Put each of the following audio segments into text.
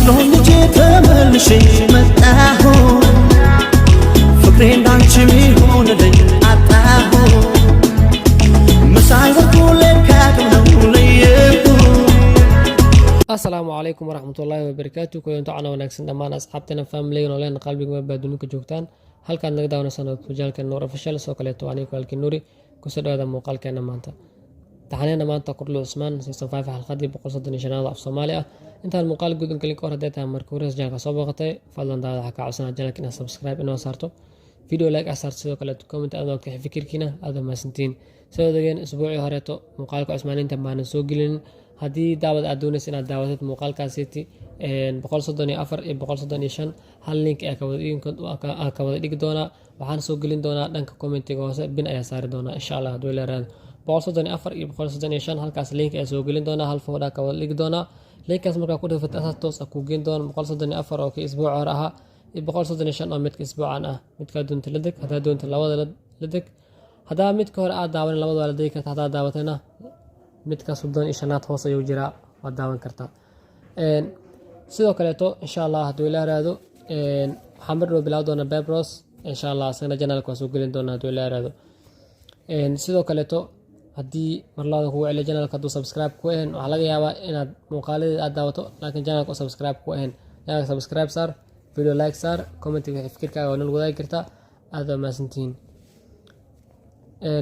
مسلون جيت ملشي متاهو فكرين دانشي ميهون لي عطاهو مساي وكولي كاكم نوليهو. السلام عليكم ورحمة الله وبركاته. كنتو عنا وناكسن دمان أصحابتنا فاملي ونولين قلبي وبادونك جوكتان هل كان نقدر نسنة مجالك النور فشل سوكاليت وعنيك والكنوري كسر هذا مقال كان مانتا تحنينا مانتا قرلو عثمان سيستم 5 حلقات بقول صدني شنال في صوماليا انت المقال جودن كليك اور داتا مركورس جانك سوبقتي فضلا دا حكا عسنا جالك ان سبسكرايب انو صارتو فيديو لايك اثر سيدو كلا كومنت ادو كيف فكركينا هذا ما سنتين سو دغين اسبوعي هوريتو مقالك عثمان انت ما سو جلين هدي دعوة أدونس إن دعوة مقال كاسيتي إن بقول صدني أفر بقول صدني شن هل لينك أكودين دونا وحن سوقلين دونا دنك كومنتي جواسة بين أي سار دونا إن شاء الله دولا راد بقول صدني أفر بقول صدني شن هل كاس لينك سوقلين دونا هل فودا كودين دونا لينك اسمه كقول في الأساس توس أكوجين دون بقول صدني أفر أو كأسبوع راها بقول صدني شن أو متك أسبوع أنا متك دون تلدك هذا دون تلاوة لدك هذا متك هر دعوة للاوة لديك هذا دعوتنا midka soddon iyo shanaad hoos ayuu jiraa waa daawan kartaa sidoo kaleeto insha Allah haduu ila raado waxaan mar bilaaw doona Bebros insha Allah asana channelka soo gelin doona haduu ila raado sidoo kaleeto hadii mar labaad ku wacay channelka haduu subscribe ku ahayn waxa laga yaabaa inaad muuqaalada aad daawato laakiin channelka subscribe ku ahayn yaa subscribe sar video like sar comment wixii fikirkaaga oo nal wadaagi kartaa aad ma santiin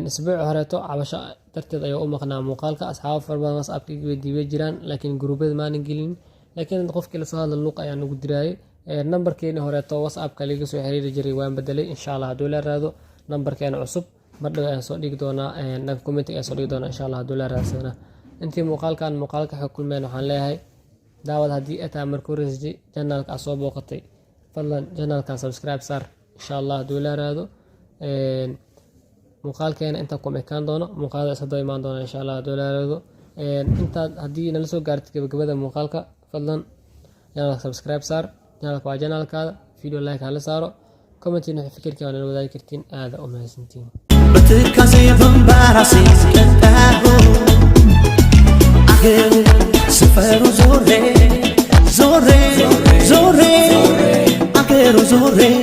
اسبوع هريتو عبشا darteed ayaa u maqnaa muuqaalka asxaab farbadan WhatsApp iyo diiway jiraan laakiin groupada ma aanan gelin laakiin qofkii la soo hadla luuq ayaa nagu diray numberkeena horeeto WhatsApp ka laga soo xiriiri jiray waan bedelay insha Allah haduu la raado numberkeena cusub mar dhaw aan soo dhigi doonaa dhanka comment ay soo dhigi doonaa insha Allah haduu la raadsana intii muuqaalka xukulmeen waxaan leeyahay daawad hadii aad markuu reesdi channelka soo booqatay fadlan channelka subscribe sar insha Allah haduu la raado muuqaalkeena inta ku meekan doono muuqaalada sadoo imaan doona insha Allah doolaarado inta hadii nala soo gaartay gabagabada muuqaalka fadlan yaa subscribe sar channelka waa channelka video like hala saaro comment in fikirkaaga nala wadaagi kartiin aad u mahadsantiin بتكاسي بمبارسي كتاهو أغير سفر زوري زوري زوري أغير زوري